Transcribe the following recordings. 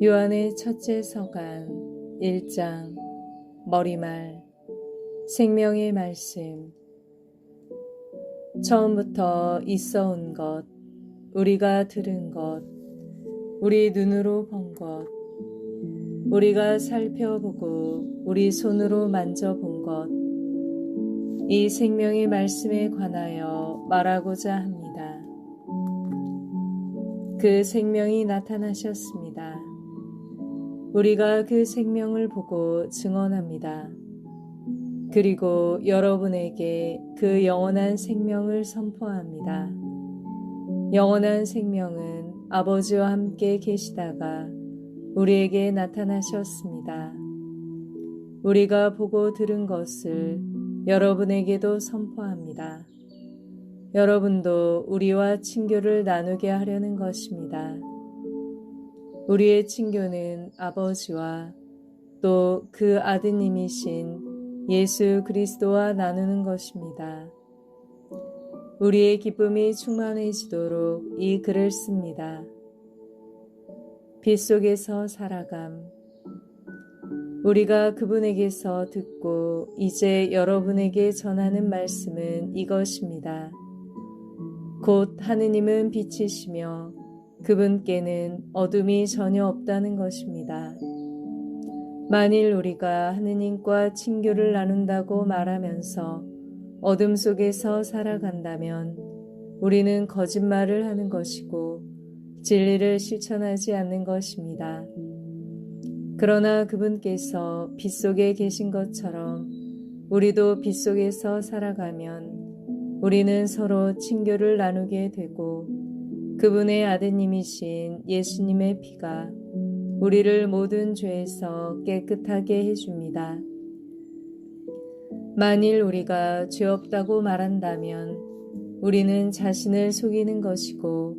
요한의 첫째 서간 1장 머리말 생명의 말씀. 처음부터 있어 온 것, 우리가 들은 것, 우리 눈으로 본 것, 우리가 살펴보고 우리 손으로 만져본 것, 이 생명의 말씀에 관하여 말하고자 합니다. 그 생명이 나타나셨습니다. 우리가 그 생명을 보고 증언합니다. 그리고 여러분에게 그 영원한 생명을 선포합니다. 영원한 생명은 아버지와 함께 계시다가 우리에게 나타나셨습니다. 우리가 보고 들은 것을 여러분에게도 선포합니다. 여러분도 우리와 친교를 나누게 하려는 것입니다. 우리의 친교는 아버지와 또 그 아드님이신 예수 그리스도와 나누는 것입니다. 우리의 기쁨이 충만해지도록 이 글을 씁니다. 빛 속에서 살아감. 우리가 그분에게서 듣고 이제 여러분에게 전하는 말씀은 이것입니다. 곧 하느님은 빛이시며 그분께는 어둠이 전혀 없다는 것입니다. 만일 우리가 하느님과 친교를 나눈다고 말하면서 어둠 속에서 살아간다면 우리는 거짓말을 하는 것이고 진리를 실천하지 않는 것입니다. 그러나 그분께서 빛 속에 계신 것처럼 우리도 빛 속에서 살아가면 우리는 서로 친교를 나누게 되고 그분의 아드님이신 예수님의 피가 우리를 모든 죄에서 깨끗하게 해줍니다. 만일 우리가 죄 없다고 말한다면 우리는 자신을 속이는 것이고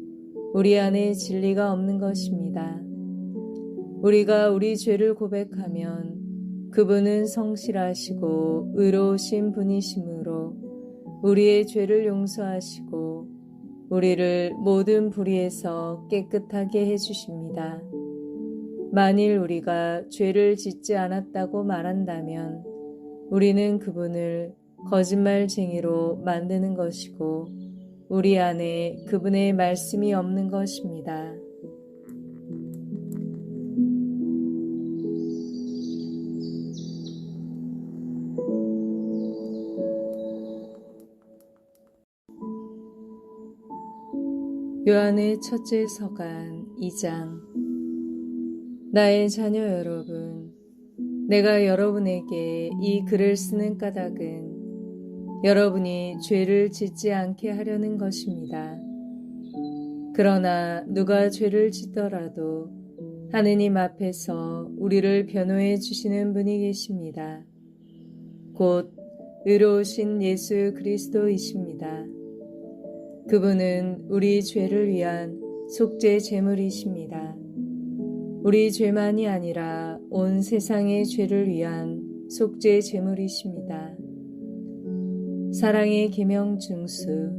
우리 안에 진리가 없는 것입니다. 우리가 우리 죄를 고백하면 그분은 성실하시고 의로우신 분이시므로 우리의 죄를 용서하시고 우리를 모든 불의에서 깨끗하게 해주십니다. 만일 우리가 죄를 짓지 않았다고 말한다면 우리는 그분을 거짓말쟁이로 만드는 것이고 우리 안에 그분의 말씀이 없는 것입니다. 요한의 첫째 서간 2장. 나의 자녀 여러분, 내가 여러분에게 이 글을 쓰는 까닭은 여러분이 죄를 짓지 않게 하려는 것입니다. 그러나 누가 죄를 짓더라도 하느님 앞에서 우리를 변호해 주시는 분이 계십니다. 곧 의로우신 예수 그리스도이십니다. 그분은 우리 죄를 위한 속죄 제물이십니다. 우리 죄만이 아니라 온 세상의 죄를 위한 속죄 제물이십니다. 사랑의 계명 중수.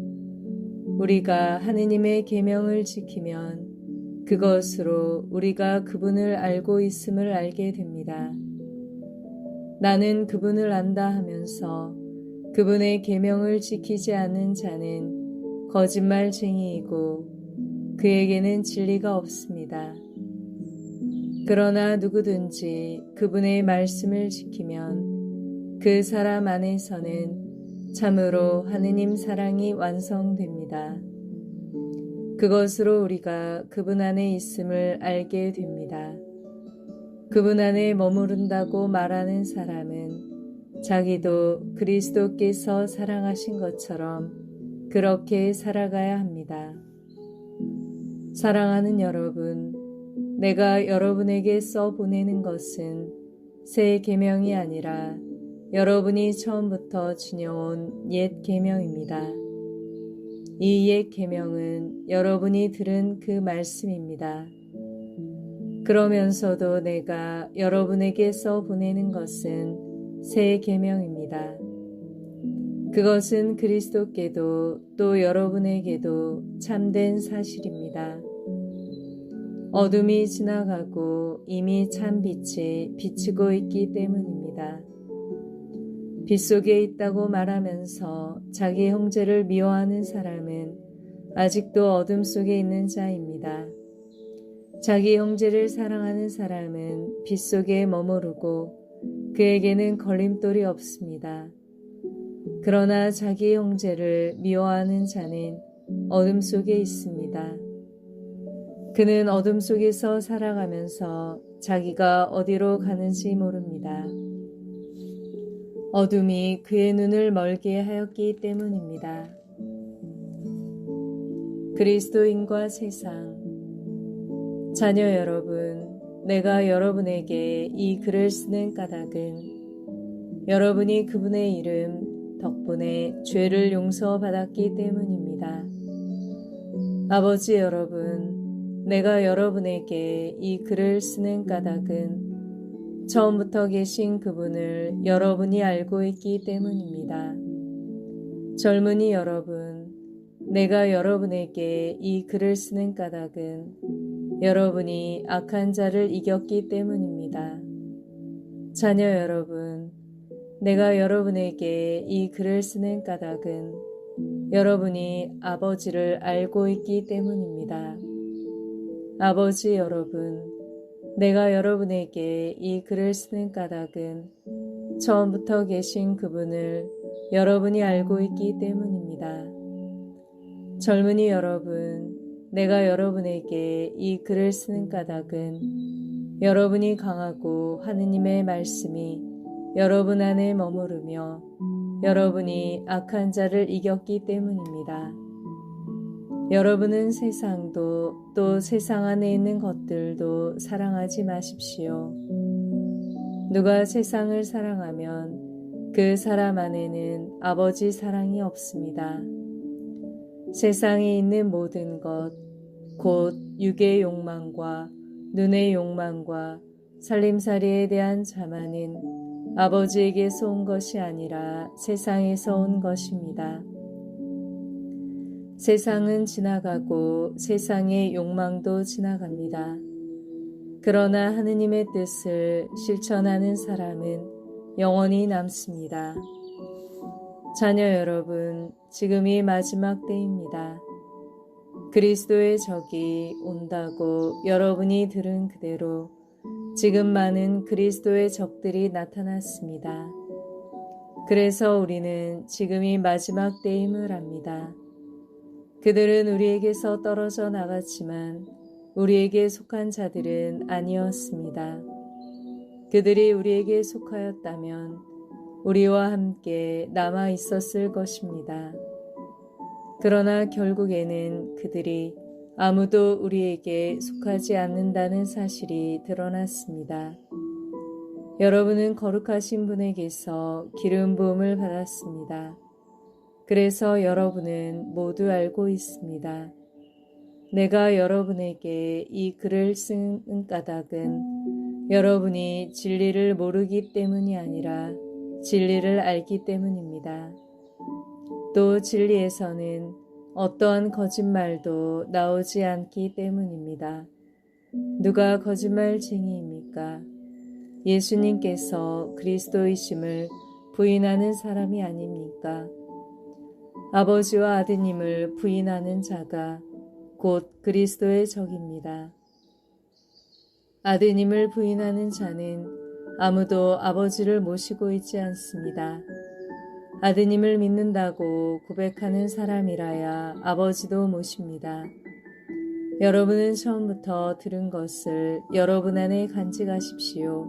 우리가 하느님의 계명을 지키면 그것으로 우리가 그분을 알고 있음을 알게 됩니다. 나는 그분을 안다 하면서 그분의 계명을 지키지 않는 자는 거짓말쟁이이고 그에게는 진리가 없습니다. 그러나 누구든지 그분의 말씀을 지키면 그 사람 안에서는 참으로 하느님 사랑이 완성됩니다. 그것으로 우리가 그분 안에 있음을 알게 됩니다. 그분 안에 머무른다고 말하는 사람은 자기도 그리스도께서 사랑하신 것처럼 그렇게 살아가야 합니다. 사랑하는 여러분, 내가 여러분에게 써 보내는 것은 새 계명이 아니라 여러분이 처음부터 지녀온 옛 계명입니다. 이 옛 계명은 여러분이 들은 그 말씀입니다. 그러면서도 내가 여러분에게 써 보내는 것은 새 계명입니다. 그것은 그리스도께도 또 여러분에게도 참된 사실입니다. 어둠이 지나가고 이미 찬 빛이 비치고 있기 때문입니다. 빛 속에 있다고 말하면서 자기 형제를 미워하는 사람은 아직도 어둠 속에 있는 자입니다. 자기 형제를 사랑하는 사람은 빛 속에 머무르고 그에게는 걸림돌이 없습니다. 그러나 자기 형제를 미워하는 자는 어둠 속에 있습니다. 그는 어둠 속에서 살아가면서 자기가 어디로 가는지 모릅니다. 어둠이 그의 눈을 멀게 하였기 때문입니다. 그리스도인과 세상, 자녀 여러분, 내가 여러분에게 이 글을 쓰는 까닭은 여러분이 그분의 이름 덕분에 죄를 용서받았기 때문입니다. 아버지 여러분, 내가 여러분에게 이 글을 쓰는 까닭은 처음부터 계신 그분을 여러분이 알고 있기 때문입니다. 젊은이 여러분, 내가 여러분에게 이 글을 쓰는 까닭은 여러분이 악한 자를 이겼기 때문입니다. 자녀 여러분, 내가 여러분에게 이 글을 쓰는 까닭은 여러분이 아버지를 알고 있기 때문입니다. 아버지 여러분, 내가 여러분에게 이 글을 쓰는 까닭은 처음부터 계신 그분을 여러분이 알고 있기 때문입니다. 젊은이 여러분, 내가 여러분에게 이 글을 쓰는 까닭은 여러분이 강하고 하느님의 말씀이 여러분 안에 머무르며 여러분이 악한 자를 이겼기 때문입니다. 여러분은 세상도 또 세상 안에 있는 것들도 사랑하지 마십시오. 누가 세상을 사랑하면 그 사람 안에는 아버지 사랑이 없습니다. 세상에 있는 모든 것, 곧 육의 욕망과 눈의 욕망과 살림살이에 대한 자만은 아버지에게서 온 것이 아니라 세상에서 온 것입니다. 세상은 지나가고 세상의 욕망도 지나갑니다. 그러나 하느님의 뜻을 실천하는 사람은 영원히 남습니다. 자녀 여러분, 지금이 마지막 때입니다. 그리스도의 적이 온다고 여러분이 들은 그대로 지금 많은 그리스도의 적들이 나타났습니다. 그래서 우리는 지금이 마지막 때임을 압니다. 그들은 우리에게서 떨어져 나갔지만 우리에게 속한 자들은 아니었습니다. 그들이 우리에게 속하였다면 우리와 함께 남아 있었을 것입니다. 그러나 결국에는 그들이 아무도 우리에게 속하지 않는다는 사실이 드러났습니다. 여러분은 거룩하신 분에게서 기름 부음을 받았습니다. 그래서 여러분은 모두 알고 있습니다. 내가 여러분에게 이 글을 쓰는 까닭은 여러분이 진리를 모르기 때문이 아니라 진리를 알기 때문입니다. 또 진리에서는 어떠한 거짓말도 나오지 않기 때문입니다. 누가 거짓말쟁이입니까? 예수님께서 그리스도이심을 부인하는 사람이 아닙니까? 아버지와 아드님을 부인하는 자가 곧 그리스도의 적입니다. 아드님을 부인하는 자는 아무도 아버지를 모시고 있지 않습니다. 아드님을 믿는다고 고백하는 사람이라야 아버지도 모십니다. 여러분은 처음부터 들은 것을 여러분 안에 간직하십시오.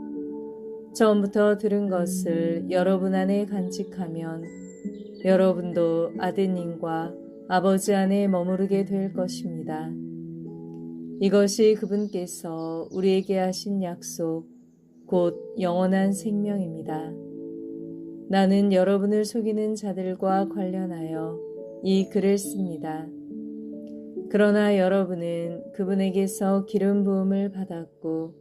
처음부터 들은 것을 여러분 안에 간직하면 여러분도 아드님과 아버지 안에 머무르게 될 것입니다. 이것이 그분께서 우리에게 하신 약속, 곧 영원한 생명입니다. 나는 여러분을 속이는 자들과 관련하여 이 글을 씁니다. 그러나 여러분은 그분에게서 기름 부음을 받았고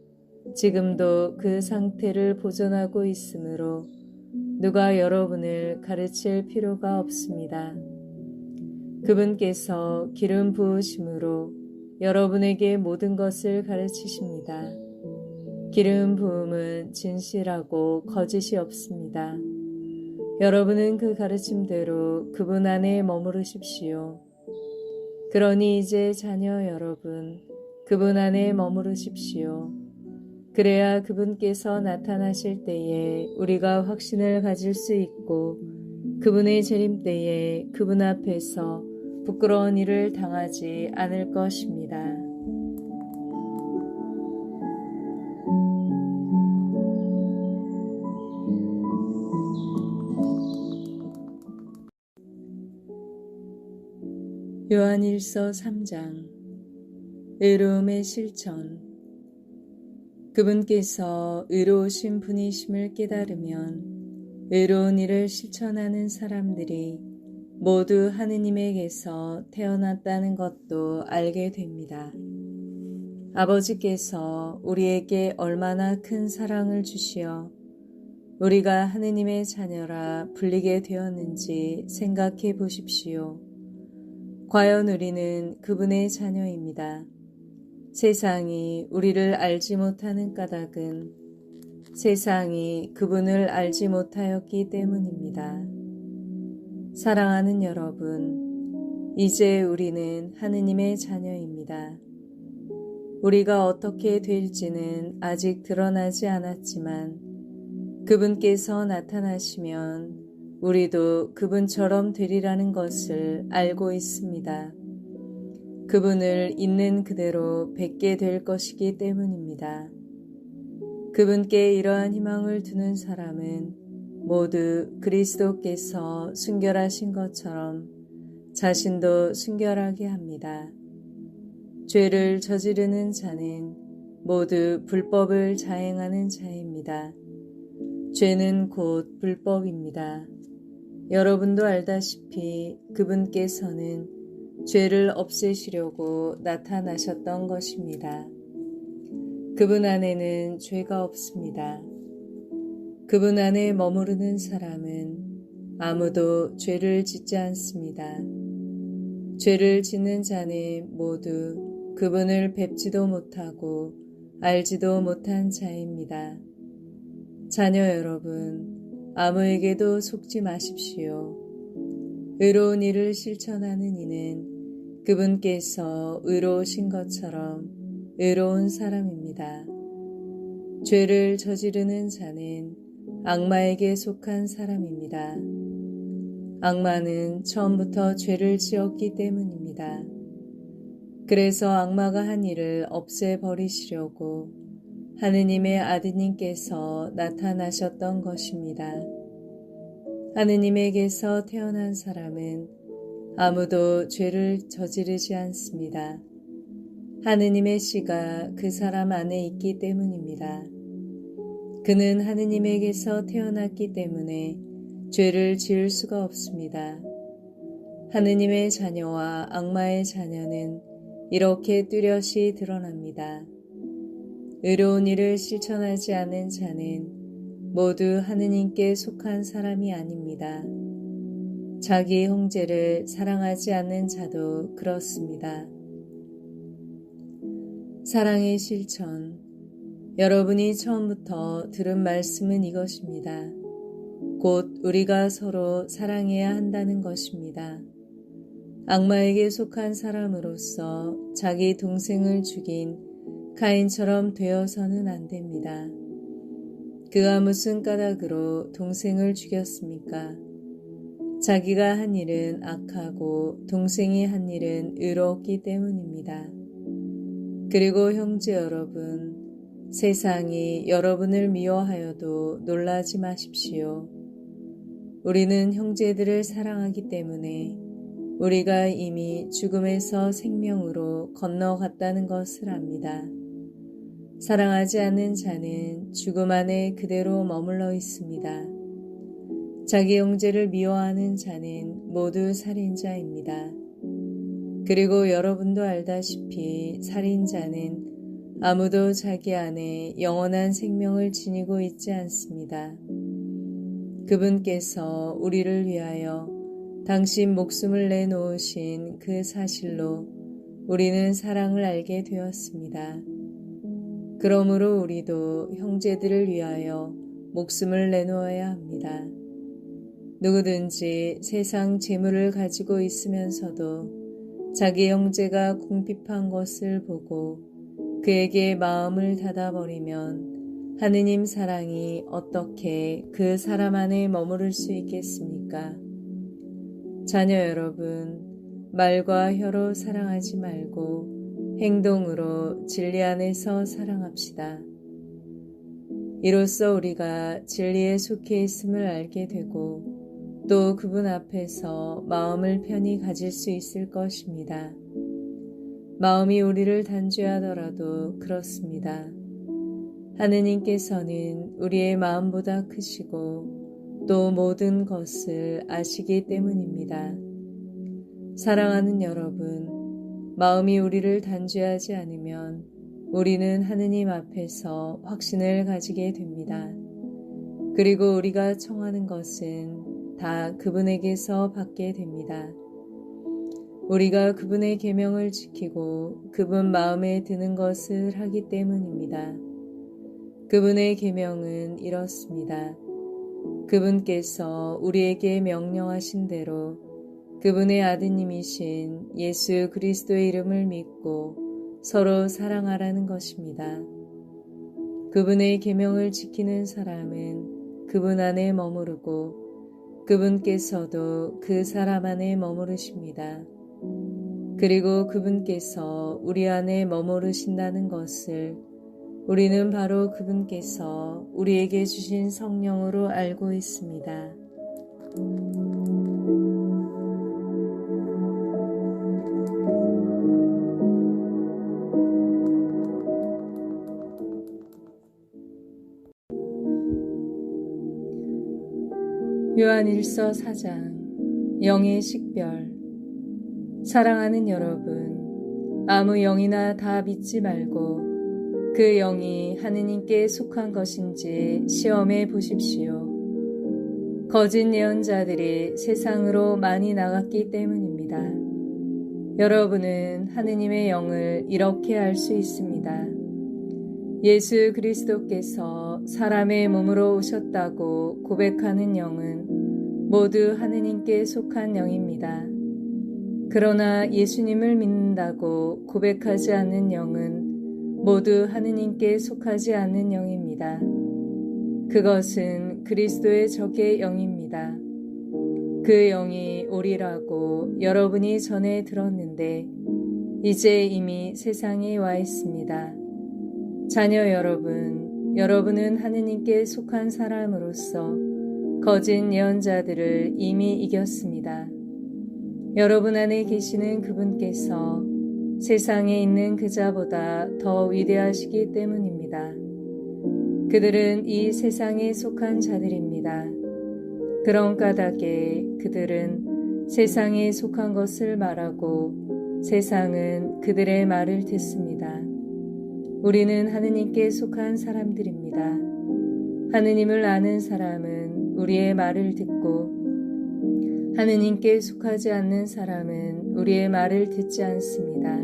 지금도 그 상태를 보존하고 있으므로 누가 여러분을 가르칠 필요가 없습니다. 그분께서 기름 부으심으로 여러분에게 모든 것을 가르치십니다. 기름 부음은 진실하고 거짓이 없습니다. 여러분은 그 가르침대로 그분 안에 머무르십시오. 그러니 이제 자녀 여러분, 그분 안에 머무르십시오. 그래야 그분께서 나타나실 때에 우리가 확신을 가질 수 있고 그분의 재림 때에 그분 앞에서 부끄러운 일을 당하지 않을 것입니다. 요한일서 3장 의로움의 실천. 그분께서 의로우신 분이심을 깨달으면 의로운 일을 실천하는 사람들이 모두 하느님에게서 태어났다는 것도 알게 됩니다. 아버지께서 우리에게 얼마나 큰 사랑을 주시어 우리가 하느님의 자녀라 불리게 되었는지 생각해 보십시오. 과연 우리는 그분의 자녀입니다. 세상이 우리를 알지 못하는 까닭은 세상이 그분을 알지 못하였기 때문입니다. 사랑하는 여러분, 이제 우리는 하느님의 자녀입니다. 우리가 어떻게 될지는 아직 드러나지 않았지만 그분께서 나타나시면 우리도 그분처럼 되리라는 것을 알고 있습니다. 그분을 있는 그대로 뵙게 될 것이기 때문입니다. 그분께 이러한 희망을 두는 사람은 모두 그리스도께서 순결하신 것처럼 자신도 순결하게 합니다. 죄를 저지르는 자는 모두 불법을 자행하는 자입니다. 죄는 곧 불법입니다. 여러분도 알다시피 그분께서는 죄를 없애시려고 나타나셨던 것입니다. 그분 안에는 죄가 없습니다. 그분 안에 머무르는 사람은 아무도 죄를 짓지 않습니다. 죄를 짓는 자는 모두 그분을 뵙지도 못하고 알지도 못한 자입니다. 자녀 여러분, 아무에게도 속지 마십시오. 의로운 일을 실천하는 이는 그분께서 의로우신 것처럼 의로운 사람입니다. 죄를 저지르는 자는 악마에게 속한 사람입니다. 악마는 처음부터 죄를 지었기 때문입니다. 그래서 악마가 한 일을 없애버리시려고 하느님의 아드님께서 나타나셨던 것입니다. 하느님에게서 태어난 사람은 아무도 죄를 저지르지 않습니다. 하느님의 씨가 그 사람 안에 있기 때문입니다. 그는 하느님에게서 태어났기 때문에 죄를 지을 수가 없습니다. 하느님의 자녀와 악마의 자녀는 이렇게 뚜렷이 드러납니다. 의로운 일을 실천하지 않은 자는 모두 하느님께 속한 사람이 아닙니다. 자기 형제를 사랑하지 않는 자도 그렇습니다. 사랑의 실천. 여러분이 처음부터 들은 말씀은 이것입니다. 곧 우리가 서로 사랑해야 한다는 것입니다. 악마에게 속한 사람으로서 자기 동생을 죽인 가인처럼 되어서는 안 됩니다. 그가 무슨 까닭으로 동생을 죽였습니까? 자기가 한 일은 악하고 동생이 한 일은 의롭기 때문입니다. 그리고 형제 여러분, 세상이 여러분을 미워하여도 놀라지 마십시오. 우리는 형제들을 사랑하기 때문에 우리가 이미 죽음에서 생명으로 건너갔다는 것을 압니다. 사랑하지 않는 자는 죽음 안에 그대로 머물러 있습니다. 자기 형제를 미워하는 자는 모두 살인자입니다. 그리고 여러분도 알다시피 살인자는 아무도 자기 안에 영원한 생명을 지니고 있지 않습니다. 그분께서 우리를 위하여 당신 목숨을 내놓으신 그 사실로 우리는 사랑을 알게 되었습니다. 그러므로 우리도 형제들을 위하여 목숨을 내놓아야 합니다. 누구든지 세상 재물을 가지고 있으면서도 자기 형제가 궁핍한 것을 보고 그에게 마음을 닫아버리면 하느님 사랑이 어떻게 그 사람 안에 머무를 수 있겠습니까? 자녀 여러분, 말과 혀로 사랑하지 말고 행동으로 진리 안에서 사랑합시다. 이로써 우리가 진리에 속해 있음을 알게 되고 또 그분 앞에서 마음을 편히 가질 수 있을 것입니다. 마음이 우리를 단죄하더라도 그렇습니다. 하느님께서는 우리의 마음보다 크시고 또 모든 것을 아시기 때문입니다. 사랑하는 여러분, 마음이 우리를 단죄하지 않으면 우리는 하느님 앞에서 확신을 가지게 됩니다. 그리고 우리가 청하는 것은 다 그분에게서 받게 됩니다. 우리가 그분의 계명을 지키고 그분 마음에 드는 것을 하기 때문입니다. 그분의 계명은 이렇습니다. 그분께서 우리에게 명령하신 대로 그분의 아드님이신 예수 그리스도의 이름을 믿고 서로 사랑하라는 것입니다. 그분의 계명을 지키는 사람은 그분 안에 머무르고 그분께서도 그 사람 안에 머무르십니다. 그리고 그분께서 우리 안에 머무르신다는 것을 우리는 바로 그분께서 우리에게 주신 성령으로 알고 있습니다. 요한일서 4장 영의 식별. 사랑하는 여러분, 아무 영이나 다 믿지 말고 그 영이 하느님께 속한 것인지 시험해 보십시오. 거짓 예언자들이 세상으로 많이 나갔기 때문입니다. 여러분은 하느님의 영을 이렇게 알 수 있습니다. 예수 그리스도께서 사람의 몸으로 오셨다고 고백하는 영은 모두 하느님께 속한 영입니다. 그러나 예수님을 믿는다고 고백하지 않는 영은 모두 하느님께 속하지 않는 영입니다. 그것은 그리스도의 적의 영입니다. 그 영이 오리라고 여러분이 전에 들었는데 이제 이미 세상에 와 있습니다. 자녀 여러분, 여러분은 하느님께 속한 사람으로서 거짓 예언자들을 이미 이겼습니다. 여러분 안에 계시는 그분께서 세상에 있는 그자보다 더 위대하시기 때문입니다. 그들은 이 세상에 속한 자들입니다. 그런 까닭에 그들은 세상에 속한 것을 말하고 세상은 그들의 말을 듣습니다. 우리는 하느님께 속한 사람들입니다. 하느님을 아는 사람은 우리의 말을 듣고 하느님께 속하지 않는 사람은 우리의 말을 듣지 않습니다.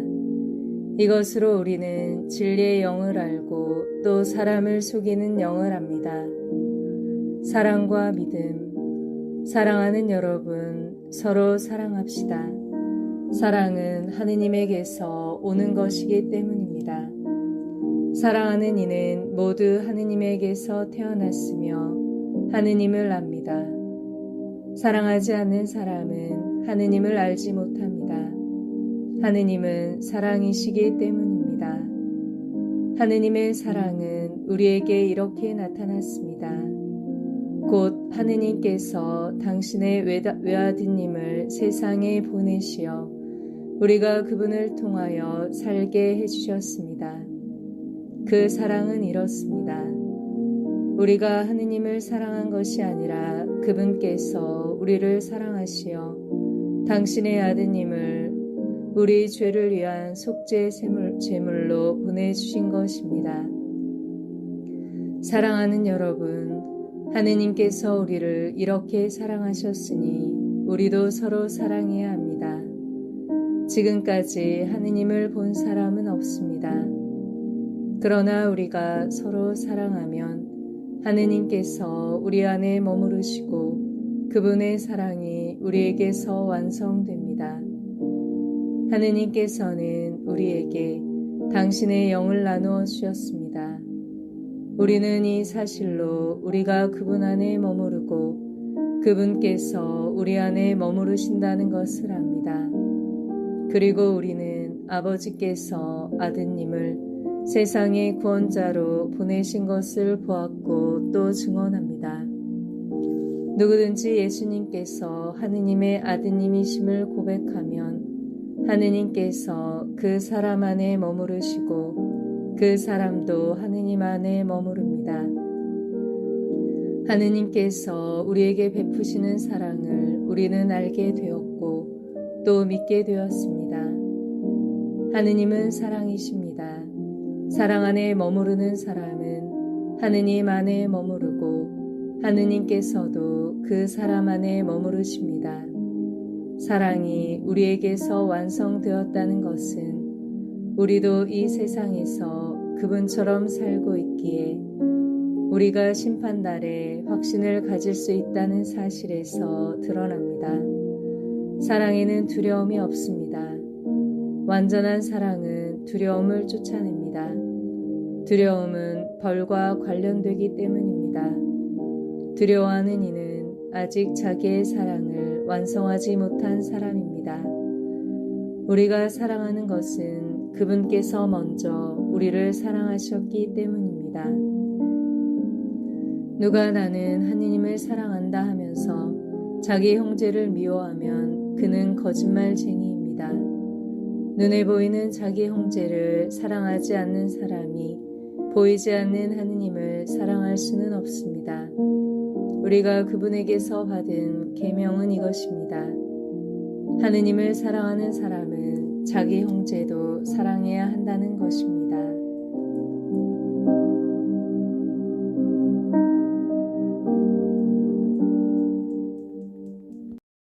이것으로 우리는 진리의 영을 알고 또 사람을 속이는 영을 압니다. 사랑과 믿음. 사랑하는 여러분, 서로 사랑합시다. 사랑은 하느님에게서 오는 것이기 때문입니다. 사랑하는 이는 모두 하느님에게서 태어났으며 하느님을 압니다. 사랑하지 않는 사람은 하느님을 알지 못합니다. 하느님은 사랑이시기 때문입니다. 하느님의 사랑은 우리에게 이렇게 나타났습니다. 곧 하느님께서 당신의 외아드님을 세상에 보내시어 우리가 그분을 통하여 살게 해주셨습니다. 그 사랑은 이렇습니다. 우리가 하느님을 사랑한 것이 아니라 그분께서 우리를 사랑하시어 당신의 아드님을 우리 죄를 위한 속죄 제물로 보내주신 것입니다. 사랑하는 여러분, 하느님께서 우리를 이렇게 사랑하셨으니 우리도 서로 사랑해야 합니다. 지금까지 하느님을 본 사람은 없습니다. 그러나 우리가 서로 사랑하면 하느님께서 우리 안에 머무르시고 그분의 사랑이 우리에게서 완성됩니다. 하느님께서는 우리에게 당신의 영을 나누어 주셨습니다. 우리는 이 사실로 우리가 그분 안에 머무르고 그분께서 우리 안에 머무르신다는 것을 압니다. 그리고 우리는 아버지께서 아드님을 세상의 구원자로 보내신 것을 보았고 또 증언합니다. 누구든지 예수님께서 하느님의 아드님이심을 고백하면 하느님께서 그 사람 안에 머무르시고 그 사람도 하느님 안에 머무릅니다. 하느님께서 우리에게 베푸시는 사랑을 우리는 알게 되었고 또 믿게 되었습니다. 하느님은 사랑이십니다. 사랑 안에 머무르는 사람은 하느님 안에 머무르고 하느님께서도 그 사람 안에 머무르십니다. 사랑이 우리에게서 완성되었다는 것은 우리도 이 세상에서 그분처럼 살고 있기에 우리가 심판날에 확신을 가질 수 있다는 사실에서 드러납니다. 사랑에는 두려움이 없습니다. 완전한 사랑은 두려움을 쫓아냅니다. 두려움은 벌과 관련되기 때문입니다. 두려워하는 이는 아직 자기의 사랑을 완성하지 못한 사람입니다. 우리가 사랑하는 것은 그분께서 먼저 우리를 사랑하셨기 때문입니다. 누가 나는 하느님을 사랑한다 하면서 자기 형제를 미워하면 그는 거짓말쟁이입니다. 눈에 보이는 자기 형제를 사랑하지 않는 사람이 보이지 않는 하느님을 사랑할 수는 없습니다. 우리가 그분에게서 받은 계명은 이것입니다. 하느님을 사랑하는 사람은 자기 형제도 사랑해야 한다는 것입니다.